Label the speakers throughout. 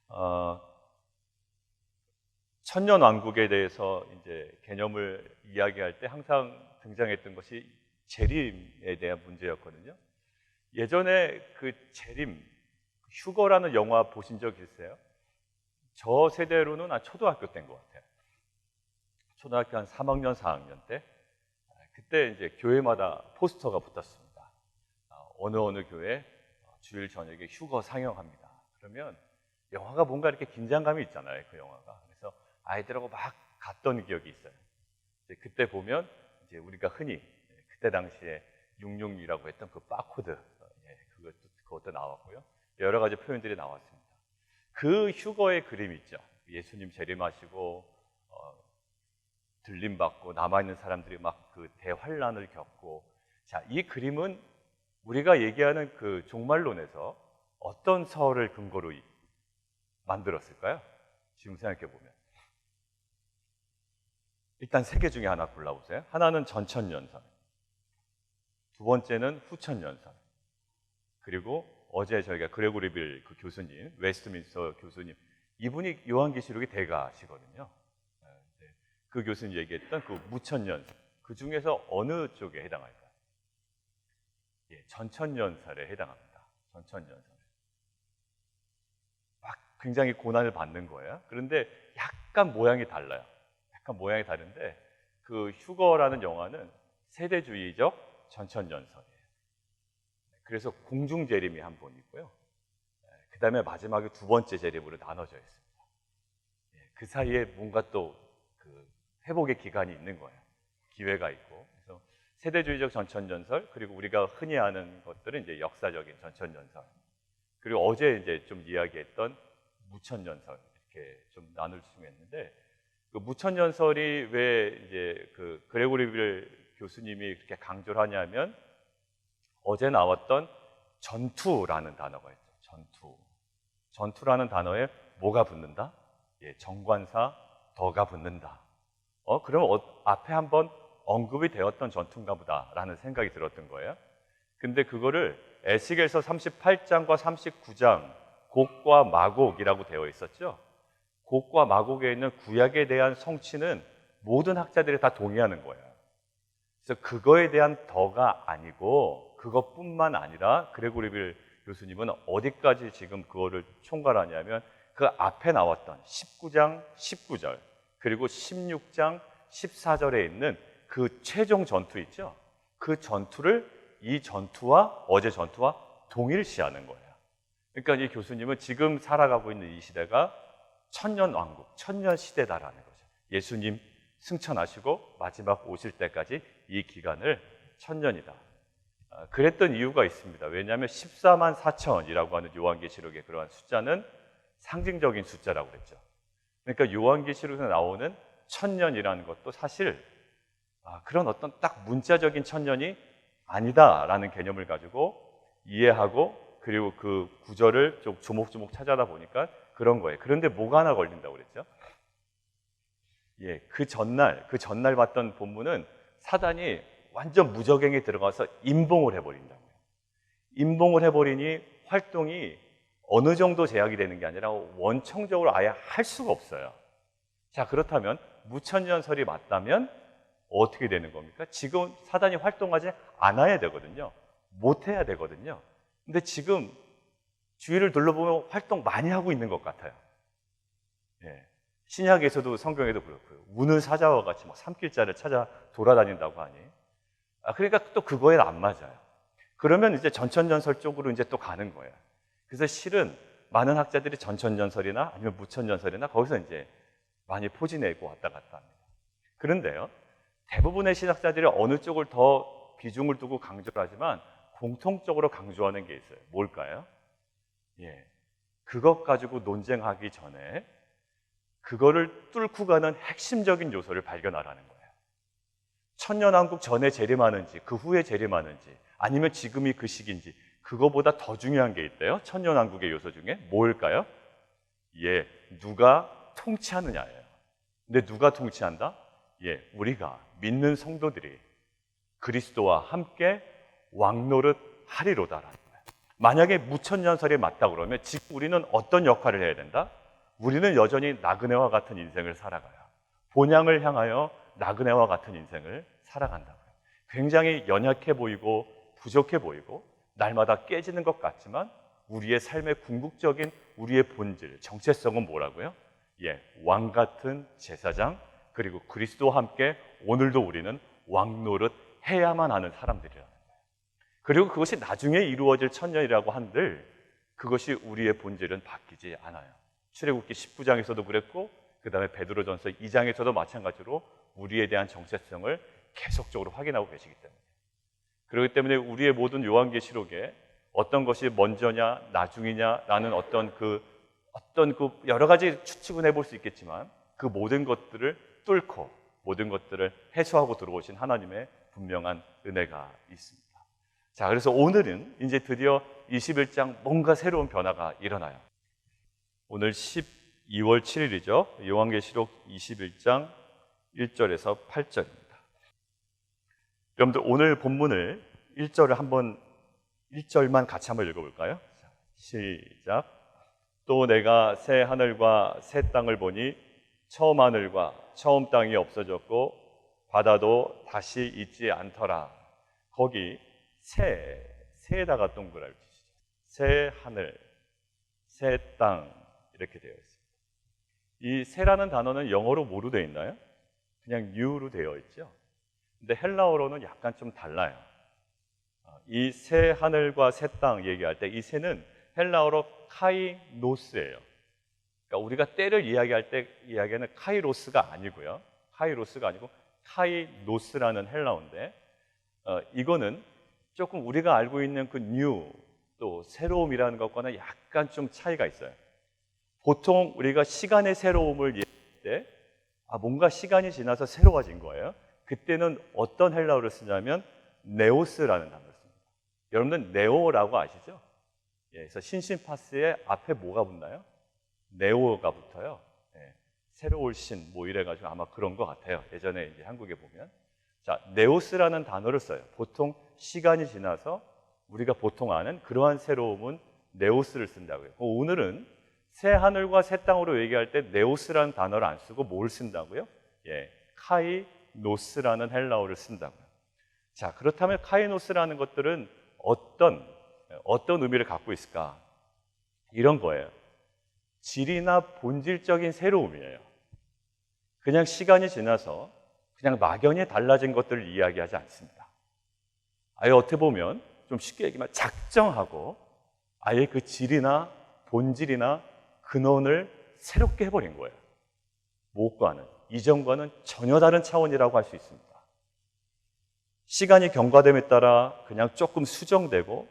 Speaker 1: 어, 천년왕국에 대해서 이제 개념을 이야기할 때 항상 등장했던 것이 재림에 대한 문제였거든요. 예전에 그 재림, 휴거라는 영화 보신 적 있으세요? 저 세대로는 초등학교 때인 것 같아요. 초등학교 한 3학년, 4학년 때. 그때 이제 교회마다 포스터가 붙었습니다. 어느 교회 주일 저녁에 휴거 상영합니다. 그러면 영화가 뭔가 이렇게 긴장감이 있잖아요, 그 영화가. 그래서 아이들하고 막 갔던 기억이 있어요. 이제 그때 보면 이제 우리가 흔히 그때 당시에 666이라고 했던 그 바코드, 그것도 나왔고요. 여러 가지 표현들이 나왔습니다. 그 휴거의 그림 있죠. 예수님 재림하시고 들림받고 남아있는 사람들이 막 그 대환란을 겪고, 자, 이 그림은 우리가 얘기하는 그 종말론에서 어떤 설을 근거로 만들었을까요? 지금 생각해 보면 일단 세 개 중에 하나 골라보세요. 하나는 전천년설, 두 번째는 후천년설, 그리고 어제 저희가 그레고리 빌 그 교수님, 웨스트민스터 교수님, 이분이 요한계시록의 대가시거든요. 그 교수님 얘기했던 그 무천년설, 그 중에서 어느 쪽에 해당할까요? 예, 전천년설에 해당합니다. 전천년설. 막 굉장히 고난을 받는 거예요. 그런데 약간 모양이 달라요. 약간 모양이 다른데 그 휴거라는 영화는 세대주의적 전천년설이에요. 그래서 공중재림이 한 번 있고요. 그 다음에 마지막에 두 번째 재림으로 나눠져 있습니다. 그 사이에 뭔가 또 그 회복의 기간이 있는 거예요. 기회가 있고. 그래서 세대주의적 전천년설, 그리고 우리가 흔히 아는 것들은 이제 역사적인 전천년설, 그리고 어제 이제 좀 이야기했던 무천년설, 이렇게 좀 나눌 수 있는데, 그 무천년설이 왜 이제 그 그레고리 빌 교수님이 그렇게 강조를 하냐면, 어제 나왔던 전투라는 단어가 있죠. 전투라는 단어에 뭐가 붙는다? 예, 정관사 더가 붙는다. 그럼 앞에 한번 언급이 되었던 전투인가 보다라는 생각이 들었던 거예요. 근데 그거를 에스겔서 38장과 39장 곡과 마곡이라고 되어 있었죠. 곡과 마곡에 있는 구약에 대한 성취는 모든 학자들이 다 동의하는 거예요. 그래서 그거에 대한 더가 아니고, 그것뿐만 아니라 그레고리 빌 교수님은 어디까지 지금 그거를 총괄하냐면, 그 앞에 나왔던 19장 19절 그리고 16장 14절에 있는 그 최종 전투 있죠. 그 전투를 이 전투와 어제 전투와 동일시하는 거예요. 그러니까 이 교수님은 지금 살아가고 있는 이 시대가 천년왕국, 천년시대다라는 거죠. 예수님 승천하시고 마지막 오실 때까지 이 기간을 천년이다. 그랬던 이유가 있습니다. 왜냐하면 14만 4천이라고 하는 요한계시록의 그러한 숫자는 상징적인 숫자라고 그랬죠. 그러니까 요한계시록에서 나오는 천년이라는 것도 사실 그런 어떤 딱 문자적인 천년이 아니다라는 개념을 가지고 이해하고, 그리고 그 구절을 좀 조목조목 찾아다 보니까 그런 거예요. 그런데 뭐가 하나 걸린다고 그랬죠? 예, 그 전날 봤던 본문은 사단이 완전 무적행에 들어가서 임봉을 해버린다고요. 임봉을 해버리니 활동이 어느 정도 제약이 되는 게 아니라 원청적으로 아예 할 수가 없어요. 자, 그렇다면 무천년설이 맞다면 어떻게 되는 겁니까? 지금 사단이 활동하지 않아야 되거든요. 못해야 되거든요. 근데 지금 주위를 둘러보면 활동 많이 하고 있는 것 같아요. 예. 신약에서도, 성경에도 그렇고요. 우는 사자와 같이 막 산길자를 찾아 돌아다닌다고 하니. 그러니까 또 그거에 안 맞아요. 그러면 이제 전천년설 쪽으로 이제 또 가는 거예요. 그래서 실은 많은 학자들이 전천년설이나 아니면 무천년설이나 거기서 이제 많이 포진내고 왔다 갔다 합니다. 그런데요, 대부분의 신학자들이 어느 쪽을 더 비중을 두고 강조를 하지만 공통적으로 강조하는 게 있어요. 뭘까요? 예, 그것 가지고 논쟁하기 전에 그거를 뚫고 가는 핵심적인 요소를 발견하라는 거예요. 천년왕국 전에 재림하는지 그 후에 재림하는지 아니면 지금이 그 시기인지, 그거보다 더 중요한 게 있대요. 천년왕국의 요소 중에 뭘까요? 예, 누가 통치하느냐예요. 근데 누가 통치한다? 예, 우리가 믿는 성도들이 그리스도와 함께 왕노릇 하리로다라는 거예요. 만약에 무천년설이 맞다 그러면 지금 우리는 어떤 역할을 해야 된다? 우리는 여전히 나그네와 같은 인생을 살아가요. 본향을 향하여 나그네와 같은 인생을 살아간다고요. 굉장히 연약해 보이고 부족해 보이고 날마다 깨지는 것 같지만 우리의 삶의 궁극적인 우리의 본질, 정체성은 뭐라고요? 왕 같은 제사장, 그리고 그리스도와 함께 오늘도 우리는 왕 노릇 해야만 하는 사람들이라는 거예요. 그리고 그것이 나중에 이루어질 천년이라고 한들 그것이 우리의 본질은 바뀌지 않아요. 출애굽기 19장에서도 그랬고 그 다음에 베드로전서 2장에서도 마찬가지로 우리에 대한 정체성을 계속적으로 확인하고 계시기 때문에, 그렇기 때문에 우리의 모든 요한계시록에 어떤 것이 먼저냐 나중이냐라는 어떤 그 여러 가지 추측은 해볼 수 있겠지만 그 모든 것들을 뚫고 모든 것들을 해소하고 들어오신 하나님의 분명한 은혜가 있습니다. 자, 그래서 오늘은 이제 드디어 21장 뭔가 새로운 변화가 일어나요. 오늘 12월 7일이죠. 요한계시록 21장 1절에서 8절입니다. 여러분들 오늘 본문을 1절만 같이 한번 읽어볼까요? 시작. 또 내가 새 하늘과 새 땅을 보니 처음 하늘과 처음 땅이 없어졌고 바다도 다시 있지 않더라. 거기 새에다가 동그라미 치시죠. 새 하늘, 새 땅 이렇게 되어 있습니다. 이 새라는 단어는 영어로 뭐로 되어 있나요? 그냥 new로 되어 있죠. 근데 헬라어로는 약간 좀 달라요. 이 새 하늘과 새 땅 얘기할 때 이 새는 헬라어로 카이노스예요. 그러니까 우리가 때를 이야기할 때 이야기하는 카이로스가 아니고요. 카이로스가 아니고 카이노스라는 헬라어인데 이거는 조금 우리가 알고 있는 그 new, 또 새로움이라는 것과는 약간 좀 차이가 있어요. 보통 우리가 시간의 새로움을 얘기할 때 뭔가 시간이 지나서 새로워진 거예요. 그때는 어떤 헬라어를 쓰냐면 네오스라는 단어를 씁니다. 여러분들 네오라고 아시죠? 그래서 신신파스의 앞에 뭐가 붙나요? 네오가 붙어요. 새로울 신 뭐 이래가지고 아마 그런 것 같아요. 예전에 이제 한국에 보면. 자, 네오스라는 단어를 써요. 보통 시간이 지나서 우리가 보통 아는 그러한 새로움은 네오스를 쓴다고요. 오늘은 새 하늘과 새 땅으로 얘기할 때 네오스라는 단어를 안 쓰고 뭘 쓴다고요? 카이노스라는 헬라어를 쓴다고요. 자, 그렇다면 카이노스라는 것들은 어떤 의미를 갖고 있을까? 이런 거예요. 질이나 본질적인 새로움이에요. 그냥 시간이 지나서 그냥 막연히 달라진 것들을 이야기하지 않습니다. 아예 어떻게 보면 좀 쉽게 얘기하면 작정하고 아예 그 질이나 본질이나 근원을 새롭게 해버린 거예요. 무엇과는, 이전과는 전혀 다른 차원이라고 할 수 있습니다. 시간이 경과됨에 따라 그냥 조금 수정되고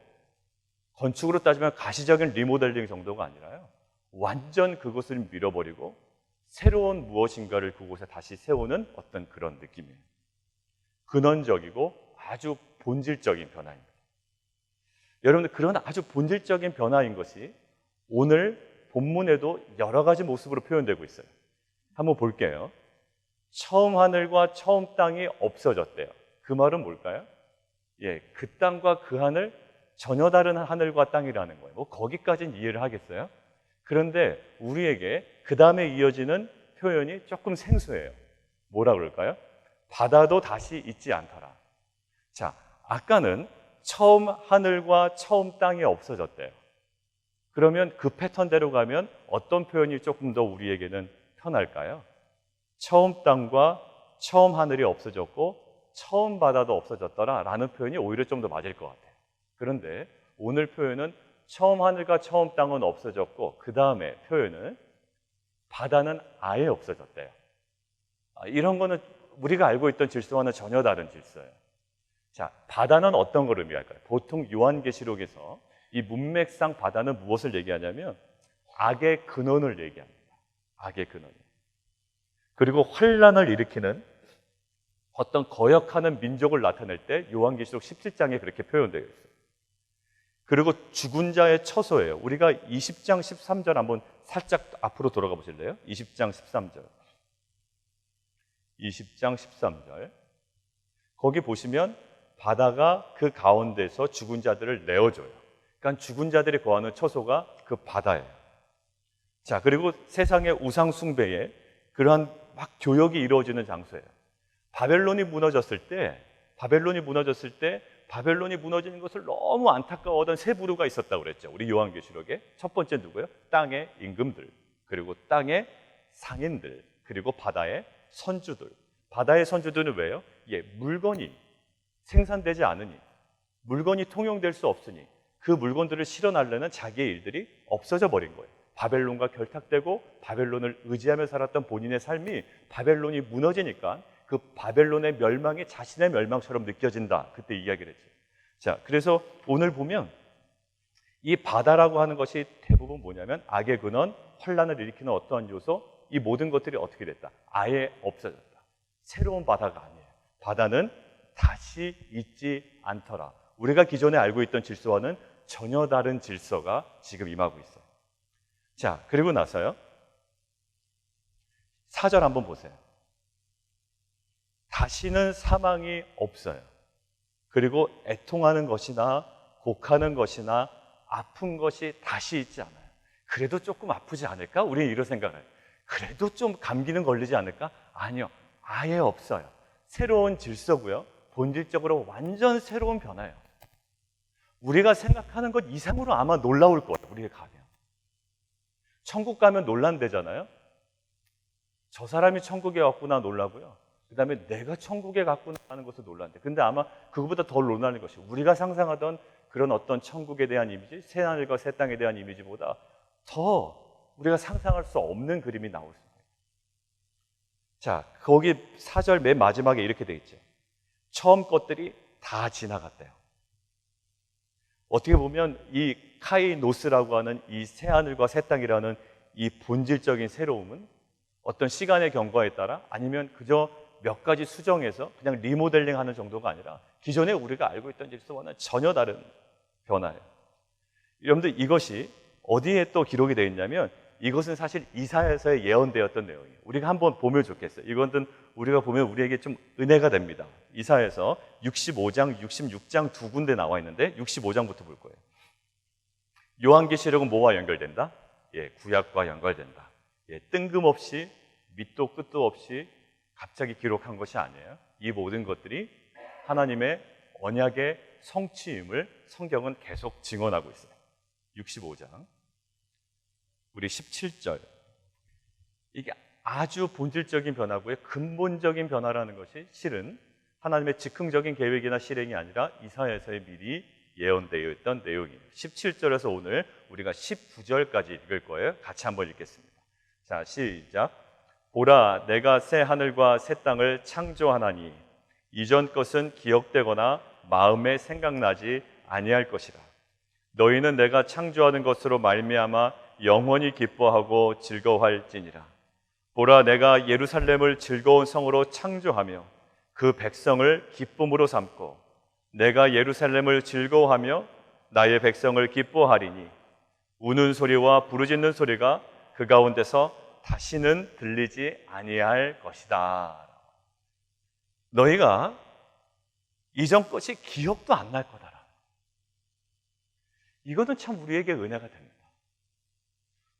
Speaker 1: 건축으로 따지면 가시적인 리모델링 정도가 아니라요. 완전 그것을 밀어버리고 새로운 무엇인가를 그곳에 다시 세우는 어떤 그런 느낌이에요. 근원적이고 아주 본질적인 변화입니다. 여러분들 그런 아주 본질적인 변화인 것이 오늘 본문에도 여러 가지 모습으로 표현되고 있어요. 한번 볼게요. 처음 하늘과 처음 땅이 없어졌대요. 그 말은 뭘까요? 그 땅과 그 하늘, 전혀 다른 하늘과 땅이라는 거예요. 거기까지는 이해를 하겠어요? 그런데 우리에게 그 다음에 이어지는 표현이 조금 생소해요. 뭐라 그럴까요? 바다도 다시 있지 않더라. 자, 아까는 처음 하늘과 처음 땅이 없어졌대요. 그러면 그 패턴대로 가면 어떤 표현이 조금 더 우리에게는 편할까요? 처음 땅과 처음 하늘이 없어졌고 처음 바다도 없어졌더라 라는 표현이 오히려 좀 더 맞을 것 같아요. 그런데 오늘 표현은 처음 하늘과 처음 땅은 없어졌고 그 다음에 표현은 바다는 아예 없어졌대요. 이런 거는 우리가 알고 있던 질서와는 전혀 다른 질서예요. 자, 바다는 어떤 걸 의미할까요? 보통 요한계시록에서 이 문맥상 바다는 무엇을 얘기하냐면 악의 근원을 얘기합니다. 악의 근원. 그리고 환란을 일으키는 어떤 거역하는 민족을 나타낼 때 요한계시록 17장에 그렇게 표현되어 있어요. 그리고 죽은 자의 처소예요. 우리가 20장 13절 한번 살짝 앞으로 돌아가 보실래요? 20장 13절. 20장 13절. 거기 보시면 바다가 그 가운데서 죽은 자들을 내어줘요. 그러니까 죽은 자들이 거하는 처소가 그 바다예요. 자, 그리고 세상의 우상 숭배에 그러한 막 교역이 이루어지는 장소예요. 바벨론이 무너졌을 때 바벨론이 무너지는 것을 너무 안타까워하던 세 부류가 있었다고 그랬죠. 우리 요한계시록에 첫 번째 누구예요? 땅의 임금들, 그리고 땅의 상인들, 그리고 바다의 선주들. 바다의 선주들은 왜요? 물건이 생산되지 않으니, 물건이 통용될 수 없으니 그 물건들을 실어나려는 자기의 일들이 없어져 버린 거예요. 바벨론과 결탁되고 바벨론을 의지하며 살았던 본인의 삶이 바벨론이 무너지니까 그 바벨론의 멸망이 자신의 멸망처럼 느껴진다. 그때 이야기를 했죠. 자, 그래서 오늘 보면 이 바다라고 하는 것이 대부분 뭐냐면 악의 근원, 혼란을 일으키는 어떠한 요소, 이 모든 것들이 어떻게 됐다? 아예 없어졌다. 새로운 바다가 아니에요. 바다는 다시 있지 않더라. 우리가 기존에 알고 있던 질서와는 전혀 다른 질서가 지금 임하고 있어요. 자, 그리고 나서요. 4절 한번 보세요. 다시는 사망이 없어요. 그리고 애통하는 것이나 곡하는 것이나 아픈 것이 다시 있지 않아요. 그래도 조금 아프지 않을까? 우리는 이런 생각을 해요. 그래도 좀 감기는 걸리지 않을까? 아니요. 아예 없어요. 새로운 질서고요. 본질적으로 완전 새로운 변화예요. 우리가 생각하는 것 이상으로 아마 놀라울 거예요. 우리가 가면. 천국 가면 놀란대잖아요. 저 사람이 천국에 왔구나 놀라고요. 그 다음에 내가 천국에 갔구나 하는 것을 놀란대. 근데 아마 그거보다 더 놀라는 것이 우리가 상상하던 그런 어떤 천국에 대한 이미지, 새하늘과 새 땅에 대한 이미지보다 더 우리가 상상할 수 없는 그림이 나올 수 있어요. 자, 거기 4절 맨 마지막에 이렇게 돼 있죠. 처음 것들이 다 지나갔대요. 어떻게 보면 이 카이노스라고 하는 이 새하늘과 새 땅이라는 이 본질적인 새로움은 어떤 시간의 경과에 따라 아니면 그저 몇 가지 수정해서 그냥 리모델링 하는 정도가 아니라 기존에 우리가 알고 있던 질서와는 전혀 다른 변화예요. 여러분들 이것이 어디에 또 기록이 되어 있냐면 이것은 사실 이사야서에 예언되었던 내용이에요. 우리가 한번 보면 좋겠어요. 이것은 우리가 보면 우리에게 좀 은혜가 됩니다. 이사야서 65장, 66장 두 군데 나와 있는데 65장부터 볼 거예요. 요한계시록은 뭐와 연결된다? 구약과 연결된다. 뜬금없이 밑도 끝도 없이 갑자기 기록한 것이 아니에요. 이 모든 것들이 하나님의 언약의 성취임을 성경은 계속 증언하고 있어요. 65장 우리 17절 이게 아주 본질적인 변화고요. 근본적인 변화라는 것이 실은 하나님의 즉흥적인 계획이나 실행이 아니라 이사야서에 미리 예언되어 있던 내용이에요. 17절에서 오늘 우리가 19절까지 읽을 거예요. 같이 한번 읽겠습니다. 자, 시작. 보라, 내가 새 하늘과 새 땅을 창조하나니 이전 것은 기억되거나 마음에 생각나지 아니할 것이라. 너희는 내가 창조하는 것으로 말미암아 영원히 기뻐하고 즐거워할지니라. 보라, 내가 예루살렘을 즐거운 성으로 창조하며 그 백성을 기쁨으로 삼고 내가 예루살렘을 즐거워하며 나의 백성을 기뻐하리니 우는 소리와 부르짖는 소리가 그 가운데서 다시는 들리지 아니할 것이다. 너희가 이전 것이 기억도 안 날 거다라. 이거는 참 우리에게 은혜가 됩니다.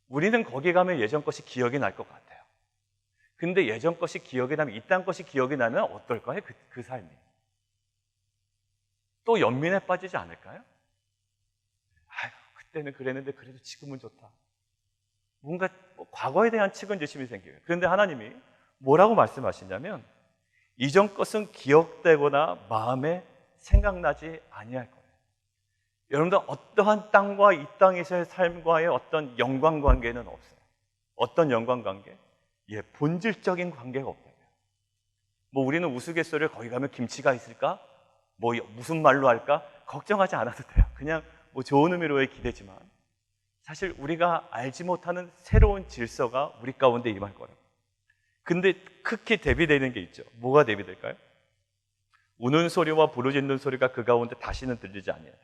Speaker 1: 우리는 거기 가면 예전 것이 기억이 날 것 같아요. 근데 예전 것이 기억이 나면 이 땅 것이 기억이 나면 어떨까요? 그 삶이. 또 연민에 빠지지 않을까요? 아유, 그때는 그랬는데 그래도 지금은 좋다. 뭔가 과거에 대한 측은지심이 생겨요. 그런데 하나님이 뭐라고 말씀하시냐면 이전 것은 기억되거나 마음에 생각나지 아니할 거예요. 여러분들 어떠한 땅과 이 땅에서의 삶과의 어떤 연관관계는 없어요. 어떤 연관관계? 본질적인 관계가 없다고요. 뭐 우리는 우스갯소리를 거기 가면 김치가 있을까? 뭐 무슨 말로 할까? 걱정하지 않아도 돼요. 그냥 뭐 좋은 의미로의 기대지만 사실 우리가 알지 못하는 새로운 질서가 우리 가운데 임할 거라고. 근데 극히 대비되는 게 있죠. 뭐가 대비될까요? 우는 소리와 부르짖는 소리가 그 가운데 다시는 들리지 아니하요.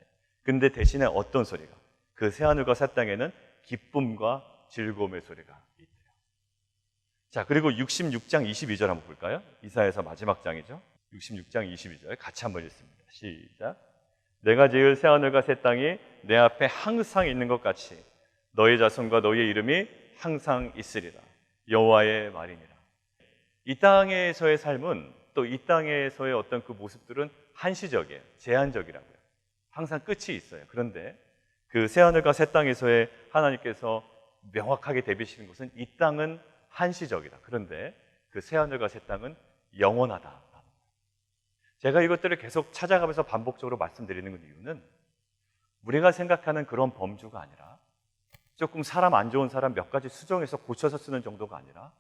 Speaker 1: 근데 대신에 어떤 소리가? 그 새하늘과 새 땅에는 기쁨과 즐거움의 소리가 있대요. 자, 그리고 66장 22절 한번 볼까요? 이사야서 마지막 장이죠. 66장 22절 같이 한번 읽습니다. 시작. 내가 지을 새하늘과 새 땅이 내 앞에 항상 있는 것 같이 너희 자손과 너희의 이름이 항상 있으리라. 여호와의 말이니라. 이 땅에서의 삶은, 또 이 땅에서의 어떤 그 모습들은 한시적이에요. 제한적이라고요. 항상 끝이 있어요. 그런데 그 새하늘과 새 땅에서의 하나님께서 명확하게 대비시는 것은 이 땅은 한시적이다. 그런데 그 새하늘과 새 땅은 영원하다. 제가 이것들을 계속 찾아가면서 반복적으로 말씀드리는 이유는 우리가 생각하는 그런 범주가 아니라, 조금 사람 안 좋은 사람 몇 가지 수정해서 고쳐서 쓰는 정도가 아니라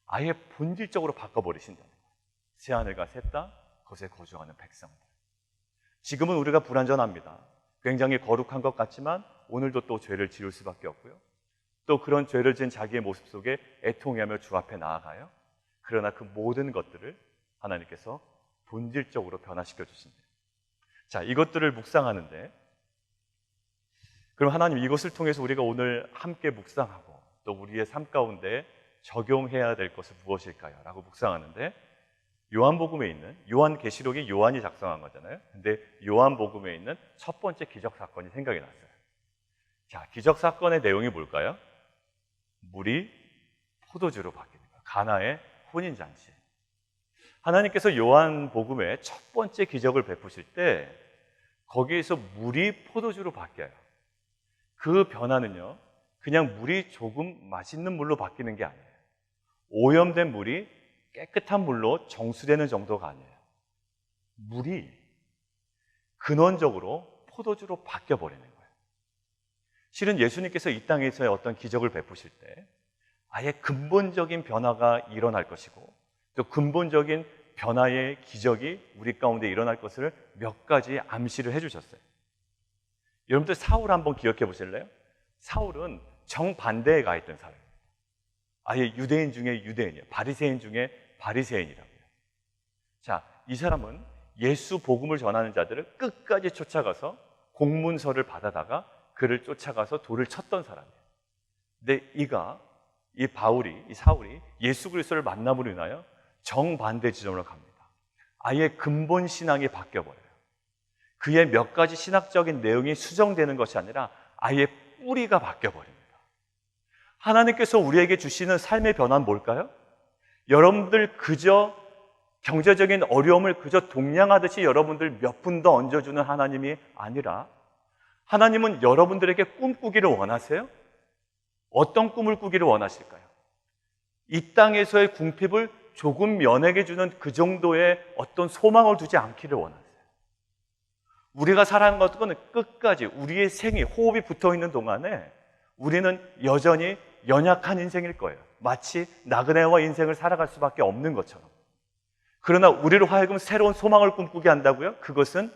Speaker 1: 아예 본질적으로 바꿔버리신다는 거예요. 새하늘과 새 땅, 그곳에 거주하는 백성들. 지금은 우리가 불완전합니다. 굉장히 거룩한 것 같지만 오늘도 또 죄를 지을 수밖에 없고요. 또 그런 죄를 지은 자기의 모습 속에 애통하며 주 앞에 나아가요. 그러나 그 모든 것들을 하나님께서 본질적으로 변화시켜 주신대요. 자, 이것들을 묵상하는데, 그럼 하나님, 이것을 통해서 우리가 오늘 함께 묵상하고 또 우리의 삶 가운데 적용해야 될 것은 무엇일까요? 라고 묵상하는데, 요한복음에 있는, 요한계시록이 요한이 작성한 거잖아요. 근데 요한복음에 있는 첫 번째 기적사건이 생각이 났어요. 자, 기적사건의 내용이 뭘까요? 물이 포도주로 바뀌는 거예요. 가나의 혼인잔치. 하나님께서 요한복음의 첫 번째 기적을 베푸실 때 거기에서 물이 포도주로 바뀌어요. 그 변화는요, 그냥 물이 조금 맛있는 물로 바뀌는 게 아니에요. 오염된 물이 깨끗한 물로 정수되는 정도가 아니에요. 물이 근원적으로 포도주로 바뀌어버리는 거예요. 실은 예수님께서 이 땅에서의 어떤 기적을 베푸실 때 아예 근본적인 변화가 일어날 것이고, 또 근본적인 변화의 기적이 우리 가운데 일어날 것을 몇 가지 암시를 해주셨어요. 여러분들 사울 한번 기억해 보실래요? 사울은 정반대에 가 있던 사람이에요. 아예 유대인 중에 유대인이에요. 바리새인 중에 바리새인이라고요. 자, 이 사람은 예수 복음을 전하는 자들을 끝까지 쫓아가서 공문서를 받아다가 그를 쫓아가서 돌을 쳤던 사람이에요. 근데 이 바울이, 이 사울이 예수 그리스도를 만남으로 인하여 정반대 지점으로 갑니다. 아예 근본 신앙이 바뀌어버려요. 그의 몇 가지 신학적인 내용이 수정되는 것이 아니라 아예 뿌리가 바뀌어버립니다. 하나님께서 우리에게 주시는 삶의 변화는 뭘까요? 여러분들 그저 경제적인 어려움을 그저 동냥하듯이 여러분들 몇 푼 더 얹어주는 하나님이 아니라, 하나님은 여러분들에게 꿈꾸기를 원하세요? 어떤 꿈을 꾸기를 원하실까요? 이 땅에서의 궁핍을 조금 면하게 주는 그 정도의 어떤 소망을 두지 않기를 원하세요. 우리가 살아가는 것은 끝까지 우리의 생이, 호흡이 붙어있는 동안에 우리는 여전히 연약한 인생일 거예요. 마치 나그네와 인생을 살아갈 수밖에 없는 것처럼. 그러나 우리로 하여금 새로운 소망을 꿈꾸게 한다고요? 그것은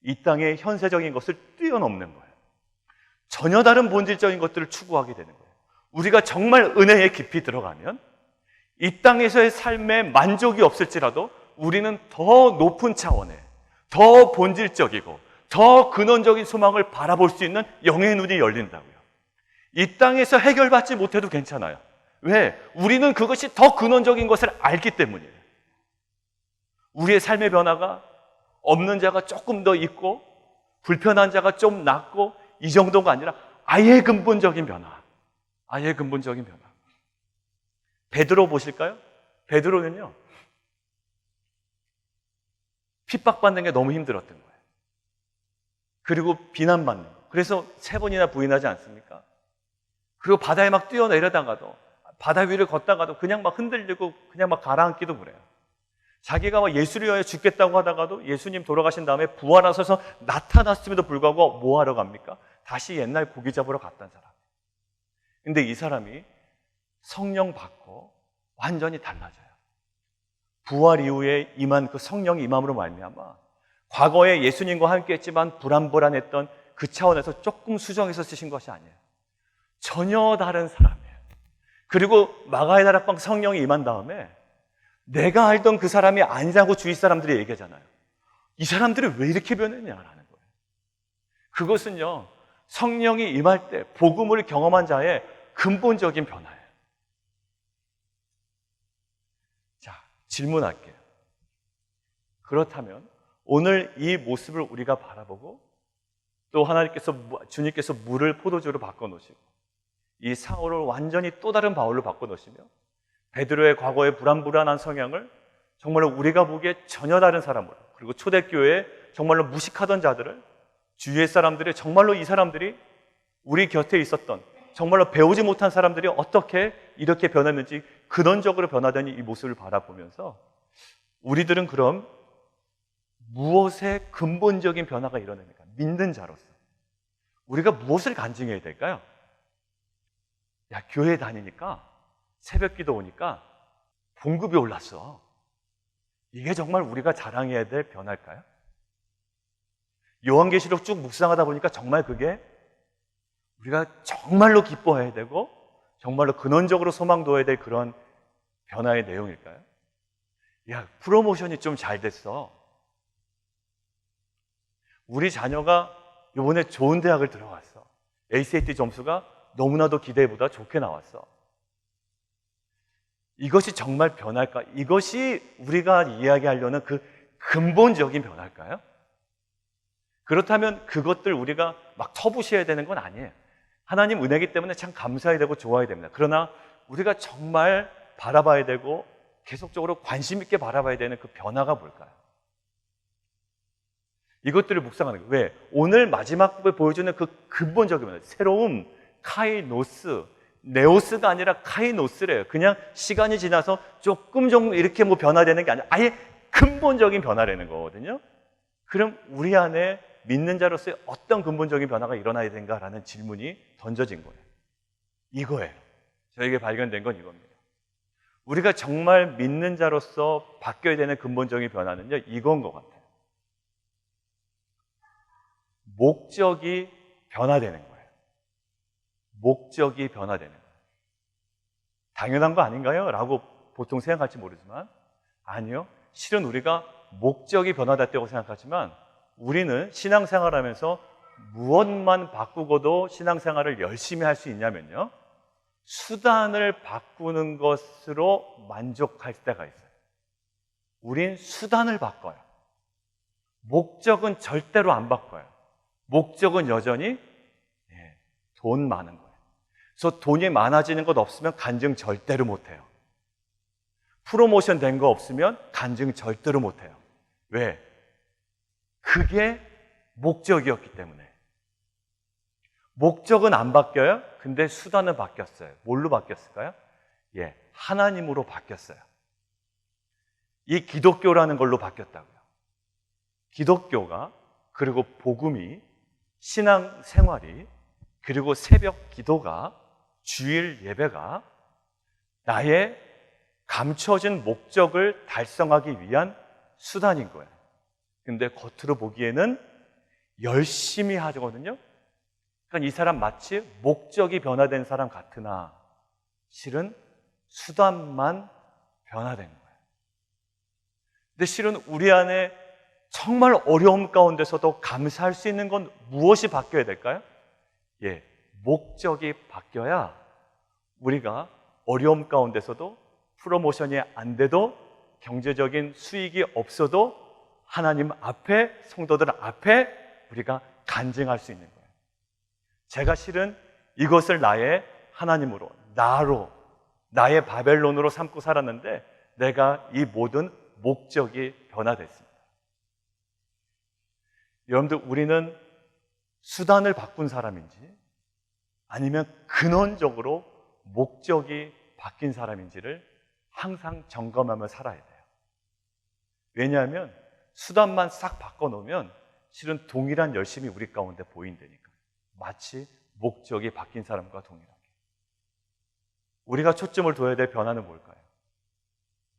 Speaker 1: 이 땅의 현세적인 것을 뛰어넘는 거예요. 전혀 다른 본질적인 것들을 추구하게 되는 거예요. 우리가 정말 은혜에 깊이 들어가면 이 땅에서의 삶에 만족이 없을지라도 우리는 더 높은 차원의, 더 본질적이고 더 근원적인 소망을 바라볼 수 있는 영의 눈이 열린다고요. 이 땅에서 해결받지 못해도 괜찮아요. 왜? 우리는 그것이 더 근원적인 것을 알기 때문이에요. 우리의 삶의 변화가 없는 자가 조금 더 있고 불편한 자가 좀 낫고 이 정도가 아니라 아예 근본적인 변화. 아예 근본적인 변화. 베드로 보실까요? 베드로는요, 핍박받는 게 너무 힘들었던 거예요. 그리고 비난받는 거. 그래서 3번이나 부인하지 않습니까? 그리고 바다에 막 뛰어내려다가도, 바다 위를 걷다가도 그냥 막 흔들리고 그냥 막 가라앉기도 그래요. 자기가 막 예수를 위하여 죽겠다고 하다가도 예수님 돌아가신 다음에 부활하셔서 나타났음에도 불구하고 뭐 하러 갑니까? 다시 옛날 고기 잡으러 갔던 사람. 근데 이 사람이 성령 받고 완전히 달라져요. 부활 이후에 임한 그 성령이 임함으로 말미암아 과거에 예수님과 함께 했지만 불안불안했던 그 차원에서 조금 수정해서 쓰신 것이 아니에요. 전혀 다른 사람이에요. 그리고 마가의 다락방 성령이 임한 다음에 내가 알던 그 사람이 아니라고 주위 사람들이 얘기하잖아요. 이 사람들이 왜 이렇게 변했냐라는 거예요. 그것은요, 성령이 임할 때 복음을 경험한 자의 근본적인 변화예요. 자, 질문할게요. 그렇다면 오늘 이 모습을 우리가 바라보고 또 주님께서 물을 포도주로 바꿔놓으시고 이 사울을 완전히 또 다른 바울로 바꿔놓으시며 베드로의 과거의 불안불안한 성향을 정말로 우리가 보기에 전혀 다른 사람으로, 그리고 초대교회에 정말로 무식하던 자들을 주위의 사람들이 정말로 이 사람들이 우리 곁에 있었던 정말로 배우지 못한 사람들이 어떻게 이렇게 변했는지 근원적으로 변화된 이 모습을 바라보면서 우리들은 그럼 무엇의 근본적인 변화가 일어납니까? 믿는 자로서 우리가 무엇을 간증해야 될까요? 야, 교회 다니니까 새벽 기도 오니까 봉급이 올랐어. 이게 정말 우리가 자랑해야 될 변화일까요? 요한계시록 쭉 묵상하다 보니까 정말 그게 우리가 정말로 기뻐해야 되고 정말로 근원적으로 소망 둬야 될 그런 변화의 내용일까요? 야, 프로모션이 좀 잘 됐어. 우리 자녀가 이번에 좋은 대학을 들어갔어. ACT 점수가 너무나도 기대보다 좋게 나왔어. 이것이 정말 변할까? 이것이 우리가 이야기하려는 그 근본적인 변화일까요? 그렇다면 그것들 우리가 막 터부셔야 되는 건 아니에요. 하나님 은혜이기 때문에 참 감사해야 되고 좋아야 됩니다. 그러나 우리가 정말 바라봐야 되고 계속적으로 관심 있게 바라봐야 되는 그 변화가 뭘까요? 이것들을 묵상하는 거예요. 왜? 오늘 마지막 부분에 보여주는 그 근본적인 변화, 새로움, 카이노스, 네오스가 아니라 카이노스래요. 그냥 시간이 지나서 조금 이렇게 뭐 변화되는 게 아니라 아예 근본적인 변화라는 거거든요. 그럼 우리 안에 믿는 자로서의 어떤 근본적인 변화가 일어나야 되는가라는 질문이 던져진 거예요. 이거예요. 저에게 발견된 건 이겁니다. 우리가 정말 믿는 자로서 바뀌어야 되는 근본적인 변화는요, 이건 것 같아요. 목적이 변화되는 거예요. 목적이 변화되는 거예요. 당연한 거 아닌가요? 라고 보통 생각할지 모르지만 아니요. 실은 우리가 목적이 변화됐다고 생각하지만 우리는 신앙생활하면서 무엇만 바꾸고도 신앙생활을 열심히 할 수 있냐면요, 수단을 바꾸는 것으로 만족할 때가 있어요. 우린 수단을 바꿔요. 목적은 절대로 안 바꿔요. 목적은 여전히 돈 많은 거예요. 그래서 돈이 많아지는 것 없으면 간증 절대로 못해요. 프로모션 된 거 없으면 간증 절대로 못해요. 왜? 그게 목적이었기 때문에. 목적은 안 바뀌어요. 근데 수단은 바뀌었어요. 뭘로 바뀌었을까요? 하나님으로 바뀌었어요. 이 기독교라는 걸로 바뀌었다고요. 기독교가, 그리고 복음이, 신앙생활이, 그리고 새벽 기도가, 주일 예배가 나의 감춰진 목적을 달성하기 위한 수단인 거예요. 근데 겉으로 보기에는 열심히 하거든요. 그러니까 이 사람 마치 목적이 변화된 사람 같으나 실은 수단만 변화된 거예요. 근데 실은 우리 안에 정말 어려움 가운데서도 감사할 수 있는 건 무엇이 바뀌어야 될까요? 목적이 바뀌어야 우리가 어려움 가운데서도 프로모션이 안 돼도 경제적인 수익이 없어도 하나님 앞에, 성도들 앞에 우리가 간증할 수 있는 거예요. 제가 실은 이것을 나의 하나님으로, 나로, 나의 바벨론으로 삼고 살았는데 내가 이 모든 목적이 변화됐습니다. 여러분들, 우리는 수단을 바꾼 사람인지 아니면 근원적으로 목적이 바뀐 사람인지를 항상 점검하며 살아야 돼요. 왜냐하면 수단만 싹 바꿔놓으면 실은 동일한 열심이 우리 가운데 보인다니까. 마치 목적이 바뀐 사람과 동일하게. 우리가 초점을 둬야 될 변화는 뭘까요?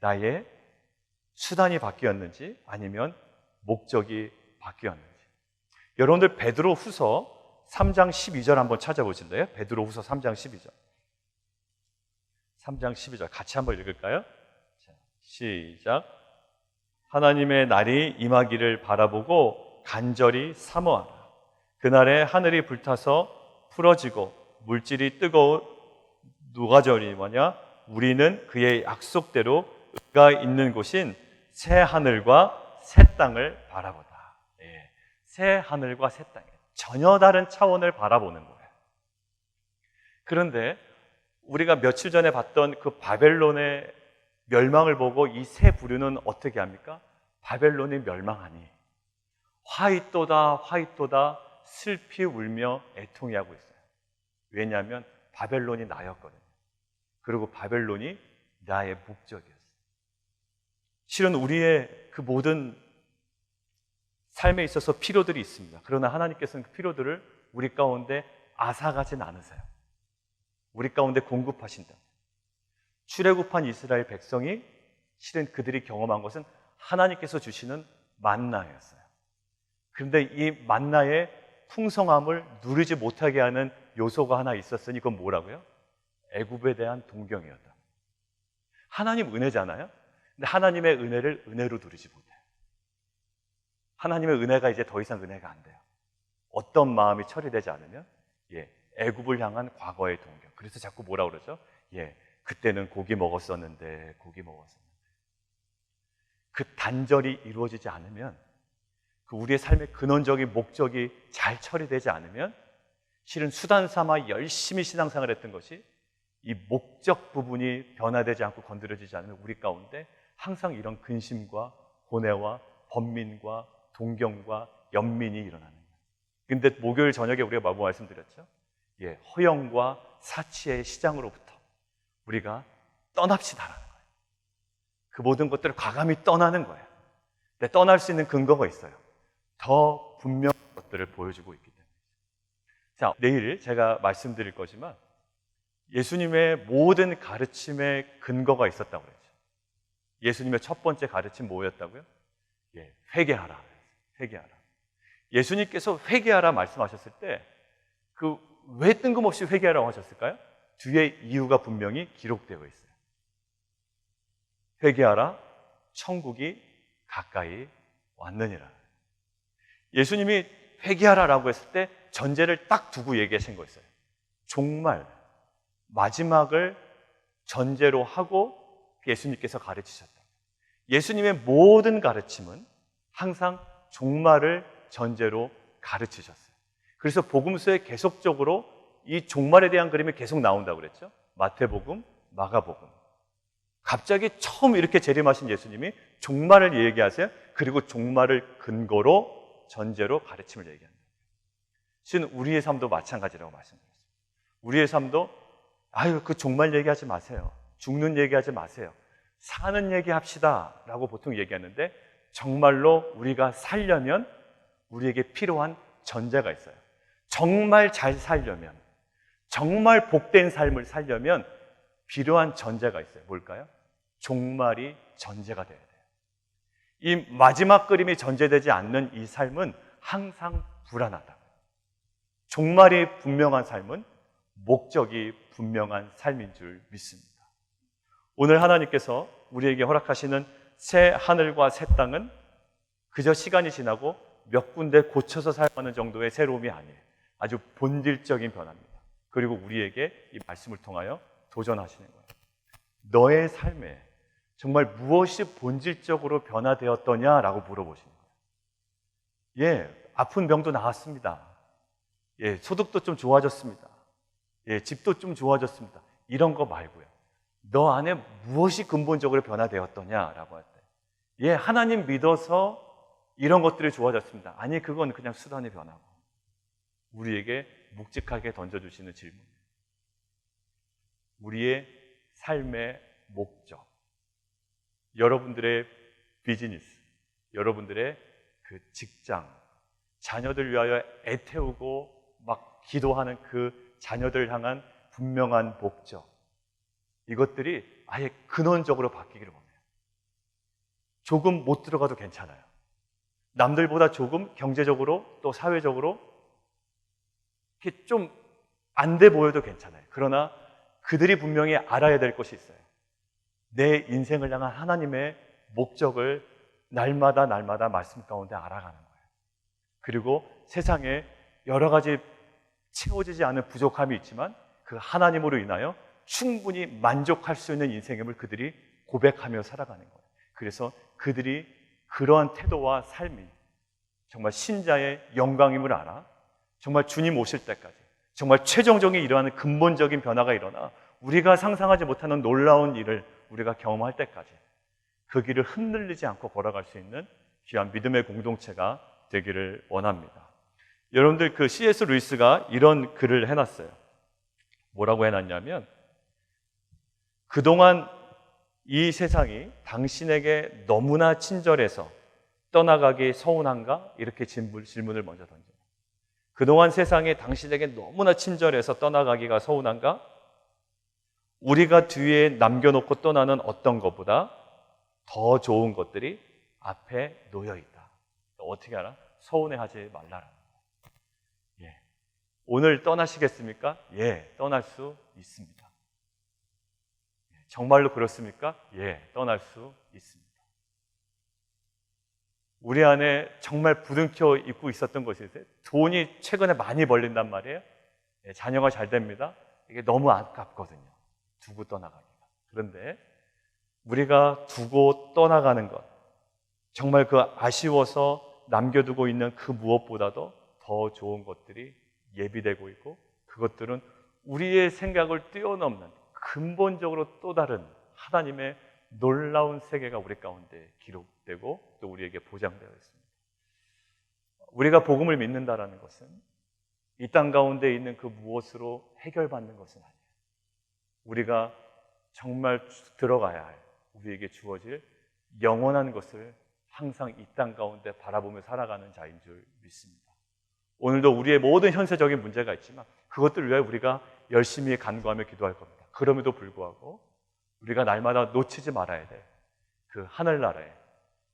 Speaker 1: 나의 수단이 바뀌었는지 아니면 목적이 바뀌었는지. 여러분들 베드로 후서 3장 12절 한번 찾아보실래요? 베드로 후서 3장 12절. 3장 12절 같이 한번 읽을까요? 자, 시작. 하나님의 날이 임하기를 바라보고 간절히 사모하라. 그날에 하늘이 불타서 풀어지고 물질이 뜨거운 누가절이 뭐냐? 우리는 그의 약속대로 의가 있는 곳인 새 하늘과 새 땅을 바라보다. 새 하늘과 새 땅. 전혀 다른 차원을 바라보는 거예요. 그런데 우리가 며칠 전에 봤던 그 바벨론의 멸망을 보고 이 세 부류는 어떻게 합니까? 바벨론이 멸망하니 화이또다 화이또다 슬피 울며 애통해하고 있어요. 왜냐하면 바벨론이 나였거든요. 그리고 바벨론이 나의 목적이었어요. 실은 우리의 그 모든 삶에 있어서 필요들이 있습니다. 그러나 하나님께서는 그 필요들을 우리 가운데 앗아가진 않으세요. 우리 가운데 공급하신다. 출애굽한 이스라엘 백성이 실은 그들이 경험한 것은 하나님께서 주시는 만나였어요. 그런데 이 만나의 풍성함을 누리지 못하게 하는 요소가 하나 있었으니 그건 뭐라고요? 애굽에 대한 동경이었다. 하나님 은혜잖아요. 근데 하나님의 은혜를 은혜로 누리지 못해요. 하나님의 은혜가 이제 더 이상 은혜가 안 돼요. 어떤 마음이 처리되지 않으면 애굽을 향한 과거의 동경. 그래서 자꾸 뭐라 그러죠? 그때는 고기 먹었었는데 고기 먹었었는데. 그 단절이 이루어지지 않으면, 그 우리의 삶의 근원적인 목적이 잘 처리되지 않으면, 실은 수단 삼아 열심히 신앙생활을 했던 것이 이 목적 부분이 변화되지 않고 건드려지지 않으면 우리 가운데 항상 이런 근심과 고뇌와 번민과 동경과 연민이 일어나는 거예요. 근데 목요일 저녁에 우리가 뭐 말씀드렸죠? 허영과 사치의 시장으로부터 우리가 떠납시다라는 거예요. 그 모든 것들을 과감히 떠나는 거예요. 근데 떠날 수 있는 근거가 있어요. 더 분명한 것들을 보여주고 있기 때문에. 자, 내일 제가 말씀드릴 거지만 예수님의 모든 가르침의 근거가 있었다고 그랬죠. 예수님의 첫 번째 가르침 뭐였다고요? 회개하라. 회개하라. 예수님께서 회개하라 말씀하셨을 때 왜 뜬금없이 회개하라고 하셨을까요? 뒤에 이유가 분명히 기록되어 있어요. 회개하라, 천국이 가까이 왔느니라. 예수님이 회개하라라고 했을 때 전제를 딱 두고 얘기하신 거였어요. 종말, 마지막을 전제로 하고 예수님께서 가르치셨다. 예수님의 모든 가르침은 항상 종말을 전제로 가르치셨어요. 그래서 복음서에 계속적으로 이 종말에 대한 그림이 계속 나온다고 그랬죠. 마태복음, 마가복음. 갑자기 처음 이렇게 재림하신 예수님이 종말을 얘기하세요. 그리고 종말을 근거로 전제로 가르침을 얘기합니다. 실은 우리의 삶도 마찬가지라고 말씀드렸습니다. 우리의 삶도 그 종말 얘기하지 마세요. 죽는 얘기하지 마세요. 사는 얘기합시다 라고 보통 얘기하는데, 정말로 우리가 살려면 우리에게 필요한 전제가 있어요. 정말 잘 살려면, 정말 복된 삶을 살려면 필요한 전제가 있어요. 뭘까요? 종말이 전제가 돼야 돼요. 이 마지막 그림이 전제되지 않는 이 삶은 항상 불안하다. 종말이 분명한 삶은 목적이 분명한 삶인 줄 믿습니다. 오늘 하나님께서 우리에게 허락하시는 새 하늘과 새 땅은 그저 시간이 지나고 몇 군데 고쳐서 사용하는 정도의 새로움이 아니에요. 아주 본질적인 변화입니다. 그리고 우리에게 이 말씀을 통하여 도전하시는 거예요. 너의 삶에 정말 무엇이 본질적으로 변화되었더냐라고 물어보시는 거예요. 아픈 병도 나았습니다. 소득도 좀 좋아졌습니다. 집도 좀 좋아졌습니다. 이런 거 말고요. 너 안에 무엇이 근본적으로 변화되었더냐라고 할 때, 하나님 믿어서 이런 것들이 좋아졌습니다. 아니, 그건 그냥 수단의 변화고. 우리에게 묵직하게 던져주시는 질문. 우리의 삶의 목적. 여러분들의 비즈니스, 여러분들의 그 직장, 자녀들 위하여 애태우고 막 기도하는 그 자녀들 향한 분명한 목적. 이것들이 아예 근원적으로 바뀌기를 원해요. 조금 못 들어가도 괜찮아요. 남들보다 조금 경제적으로 또 사회적으로 이렇게 좀 안 돼 보여도 괜찮아요. 그러나 그들이 분명히 알아야 될 것이 있어요. 내 인생을 향한 하나님의 목적을 날마다 말씀 가운데 알아가는 거예요. 그리고 세상에 여러 가지 채워지지 않은 부족함이 있지만 그 하나님으로 인하여 충분히 만족할 수 있는 인생임을 그들이 고백하며 살아가는 거예요. 그래서 그들이 그러한 태도와 삶이 정말 신자의 영광임을 알아 정말 주님 오실 때까지 정말 최종적인 일어나는 근본적인 변화가 일어나 우리가 상상하지 못하는 놀라운 일을 우리가 경험할 때까지 그 길을 흔들리지 않고 걸어갈 수 있는 귀한 믿음의 공동체가 되기를 원합니다. 여러분들 그 C.S. 루이스가 이런 글을 해놨어요. 뭐라고 해놨냐면, 그동안 이 세상이 당신에게 너무나 친절해서 떠나가기 서운한가? 이렇게 질문을 먼저 던져요. 그동안 세상이 당신에게 너무나 친절해서 떠나가기가 서운한가? 우리가 뒤에 남겨놓고 떠나는 어떤 것보다 더 좋은 것들이 앞에 놓여 있다. 어떻게 알아? 서운해하지 말라라는 거예요. 예. 오늘 떠나시겠습니까? 예, 떠날 수 있습니다. 정말로 그렇습니까? 예, 떠날 수 있습니다. 우리 안에 정말 부둥켜 입고 있었던 것이 있어요. 돈이 최근에 많이 벌린단 말이에요. 예, 자녀가 잘 됩니다. 이게 너무 아깝거든요. 두고 떠나가기가. 그런데 우리가 두고 떠나가는 것, 정말 그 아쉬워서 남겨두고 있는 그 무엇보다도 더 좋은 것들이 예비되고 있고, 그것들은 우리의 생각을 뛰어넘는 근본적으로 또 다른 하나님의 놀라운 세계가 우리 가운데 기록되고 또 우리에게 보장되어 있습니다. 우리가 복음을 믿는다라는 것은 이 땅 가운데 있는 그 무엇으로 해결받는 것은 아니에요. 우리가 정말 들어가야 할, 우리에게 주어질 영원한 것을 항상 이 땅 가운데 바라보며 살아가는 자인 줄 믿습니다. 오늘도 우리의 모든 현세적인 문제가 있지만 그것들을 위해 우리가 열심히 간구하며 기도할 겁니다. 그럼에도 불구하고 우리가 날마다 놓치지 말아야 될 그 하늘나라에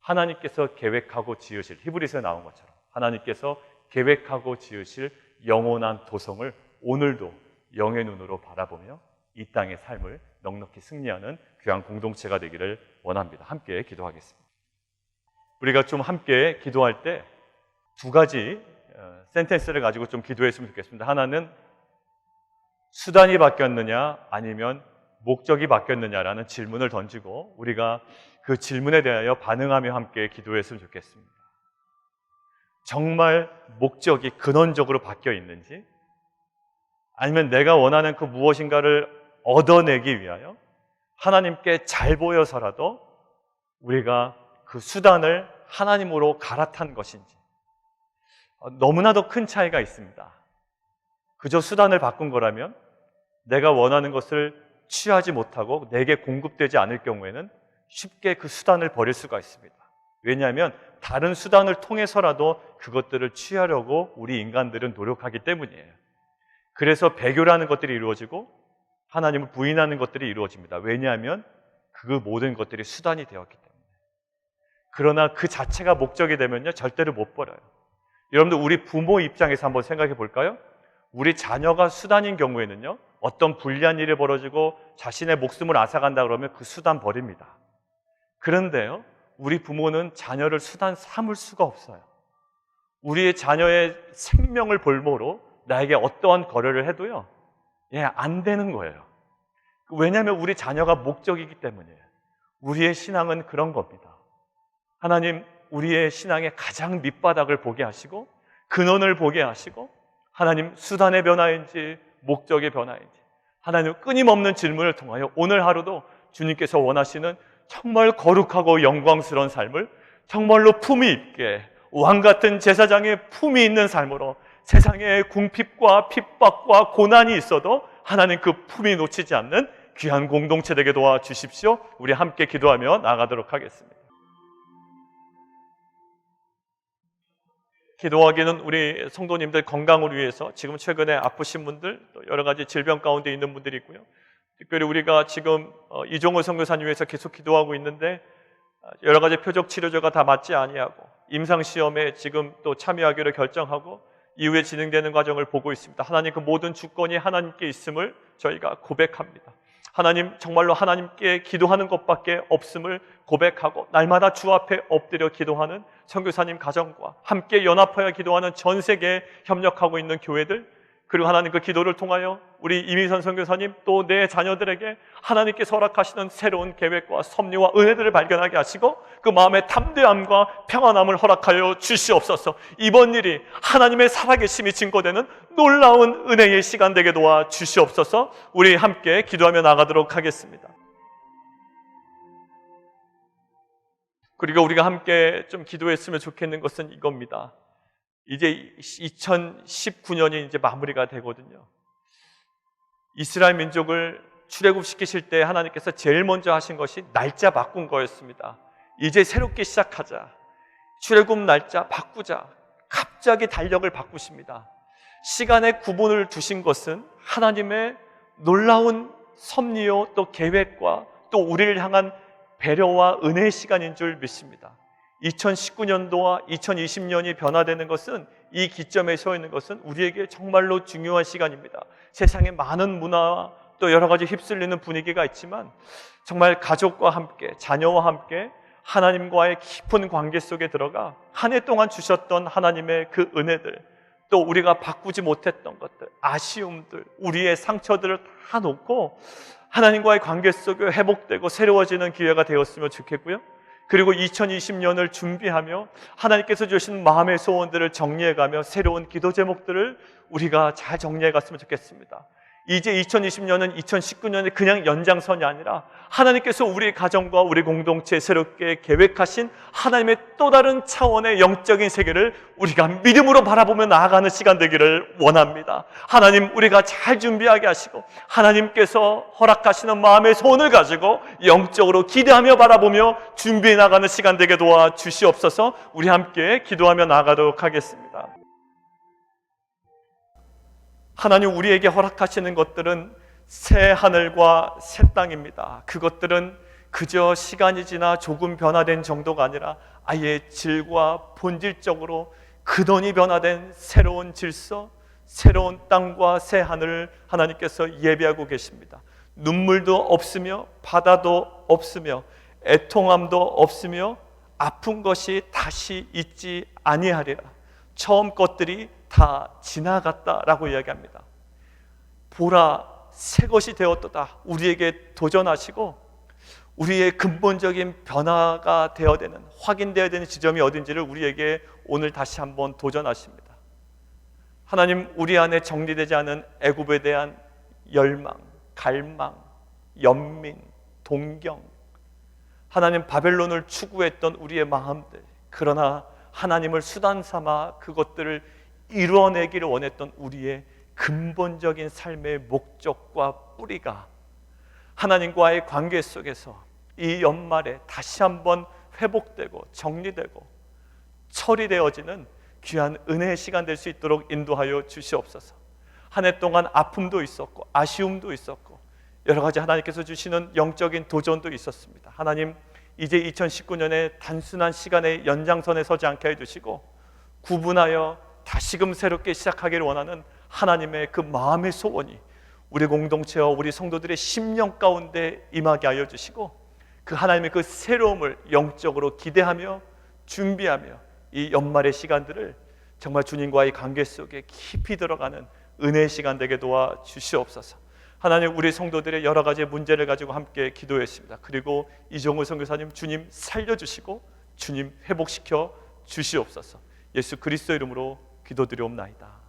Speaker 1: 하나님께서 계획하고 지으실, 히브리서에 나온 것처럼 하나님께서 계획하고 지으실 영원한 도성을 오늘도 영의 눈으로 바라보며 이 땅의 삶을 넉넉히 승리하는 귀한 공동체가 되기를 원합니다. 함께 기도하겠습니다. 우리가 좀 함께 기도할 때 두 가지 센텐스를 가지고 좀 기도했으면 좋겠습니다. 하나는 수단이 바뀌었느냐 아니면 목적이 바뀌었느냐라는 질문을 던지고 우리가 그 질문에 대하여 반응하며 함께 기도했으면 좋겠습니다. 정말 목적이 근원적으로 바뀌어 있는지, 아니면 내가 원하는 그 무엇인가를 얻어내기 위하여 하나님께 잘 보여서라도 우리가 그 수단을 하나님으로 갈아탄 것인지, 너무나도 큰 차이가 있습니다. 그저 수단을 바꾼 거라면 내가 원하는 것을 취하지 못하고 내게 공급되지 않을 경우에는 쉽게 그 수단을 버릴 수가 있습니다. 왜냐하면 다른 수단을 통해서라도 그것들을 취하려고 우리 인간들은 노력하기 때문이에요. 그래서 배교라는 것들이 이루어지고 하나님을 부인하는 것들이 이루어집니다. 왜냐하면 그 모든 것들이 수단이 되었기 때문에. 그러나 그 자체가 목적이 되면요, 절대로 못 버려요. 여러분들, 우리 부모 입장에서 한번 생각해 볼까요? 우리 자녀가 수단인 경우에는요, 어떤 불리한 일이 벌어지고 자신의 목숨을 앗아간다 그러면 그 수단 버립니다. 그런데요, 우리 부모는 자녀를 수단 삼을 수가 없어요. 우리의 자녀의 생명을 볼모로 나에게 어떠한 거래를 해도요, 안 되는 거예요. 왜냐하면 우리 자녀가 목적이기 때문이에요. 우리의 신앙은 그런 겁니다. 하나님, 우리의 신앙의 가장 밑바닥을 보게 하시고 근원을 보게 하시고, 하나님, 수단의 변화인지 목적의 변화인지 하나님 끊임없는 질문을 통하여 오늘 하루도 주님께서 원하시는 정말 거룩하고 영광스러운 삶을 정말로 품위 있게 왕같은 제사장의 품위 있는 삶으로 세상에 궁핍과 핍박과 고난이 있어도 하나님 그 품위 놓치지 않는 귀한 공동체 되게 도와주십시오. 우리 함께 기도하며 나아가도록 하겠습니다. 기도하기는 우리 성도님들 건강을 위해서 지금 최근에 아프신 분들, 또 여러 가지 질병 가운데 있는 분들이 있고요. 특별히 우리가 지금 이종호 선교사님 위해서 계속 기도하고 있는데 여러 가지 표적 치료제가 다 맞지 아니하고 임상시험에 지금 또 참여하기로 결정하고 이후에 진행되는 과정을 보고 있습니다. 하나님, 그 모든 주권이 하나님께 있음을 저희가 고백합니다. 하나님, 정말로 하나님께 기도하는 것밖에 없음을 고백하고 날마다 주 앞에 엎드려 기도하는 선교사님 가정과 함께 연합하여 기도하는 전 세계에 협력하고 있는 교회들, 그리고 하나님 그 기도를 통하여 우리 이미선 선교사님 또 내 자녀들에게 하나님께서 허락하시는 새로운 계획과 섭리와 은혜들을 발견하게 하시고 그 마음의 담대함과 평안함을 허락하여 주시옵소서. 이번 일이 하나님의 살아계심이 증거되는 놀라운 은혜의 시간 되게 도와 주시옵소서. 우리 함께 기도하며 나가도록 하겠습니다. 그리고 우리가 함께 좀 기도했으면 좋겠는 것은 이겁니다. 이제 2019년이 이제 마무리가 되거든요. 이스라엘 민족을 출애굽시키실 때 하나님께서 제일 먼저 하신 것이 날짜 바꾼 거였습니다. 이제 새롭게 시작하자. 출애굽 날짜 바꾸자. 갑자기 달력을 바꾸십니다. 시간의 구분을 두신 것은 하나님의 놀라운 섭리요 또 계획과 또 우리를 향한 배려와 은혜의 시간인 줄 믿습니다. 2019년도와 2020년이 변화되는 것은, 이 기점에 서 있는 것은 우리에게 정말로 중요한 시간입니다. 세상에 많은 문화와 또 여러 가지 휩쓸리는 분위기가 있지만 정말 가족과 함께, 자녀와 함께 하나님과의 깊은 관계 속에 들어가 한 해 동안 주셨던 하나님의 그 은혜들, 또 우리가 바꾸지 못했던 것들, 아쉬움들, 우리의 상처들을 다 놓고 하나님과의 관계 속에 회복되고 새로워지는 기회가 되었으면 좋겠고요. 그리고 2020년을 준비하며 하나님께서 주신 마음의 소원들을 정리해가며 새로운 기도 제목들을 우리가 잘 정리해갔으면 좋겠습니다. 이제 2020년은 2019년의 그냥 연장선이 아니라 하나님께서 우리 가정과 우리 공동체에 새롭게 계획하신 하나님의 또 다른 차원의 영적인 세계를 우리가 믿음으로 바라보며 나아가는 시간 되기를 원합니다. 하나님, 우리가 잘 준비하게 하시고 하나님께서 허락하시는 마음의 소원을 가지고 영적으로 기대하며 바라보며 준비해 나가는 시간 되게 도와주시옵소서. 우리 함께 기도하며 나아가도록 하겠습니다. 하나님, 우리에게 허락하시는 것들은 새 하늘과 새 땅입니다. 그것들은 그저 시간이 지나 조금 변화된 정도가 아니라 아예 질과 본질적으로 근원이 변화된 새로운 질서, 새로운 땅과 새 하늘을 하나님께서 예비하고 계십니다. 눈물도 없으며 바다도 없으며 애통함도 없으며 아픈 것이 다시 있지 아니하리라. 처음 것들이 다 지나갔다라고 이야기합니다. 보라, 새 것이 되었도다. 우리에게 도전하시고 우리의 근본적인 변화가 되어야 되는, 확인되어야 되는 지점이 어딘지를 우리에게 오늘 다시 한번 도전하십니다. 하나님, 우리 안에 정리되지 않은 애굽에 대한 열망, 갈망, 연민, 동경, 하나님 바벨론을 추구했던 우리의 마음들, 그러나 하나님을 수단 삼아 그것들을 이루어내기를 원했던 우리의 근본적인 삶의 목적과 뿌리가 하나님과의 관계 속에서 이 연말에 다시 한번 회복되고 정리되고 처리되어지는 귀한 은혜의 시간 될 수 있도록 인도하여 주시옵소서. 한 해 동안 아픔도 있었고 아쉬움도 있었고 여러 가지 하나님께서 주시는 영적인 도전도 있었습니다. 하나님, 이제 2019년에 단순한 시간의 연장선에 서지 않게 해주시고 구분하여 다시금 새롭게 시작하기를 원하는 하나님의 그 마음의 소원이 우리 공동체와 우리 성도들의 심령 가운데 임하게 하여 주시고 그 하나님의 그 새로움을 영적으로 기대하며 준비하며 이 연말의 시간들을 정말 주님과의 관계 속에 깊이 들어가는 은혜의 시간 되게 도와 주시옵소서. 하나님, 우리 성도들의 여러 가지 문제를 가지고 함께 기도했습니다. 그리고 이종우 선교사님, 주님 살려주시고 주님 회복시켜 주시옵소서. 예수 그리스도 이름으로 기도드리옵나이다.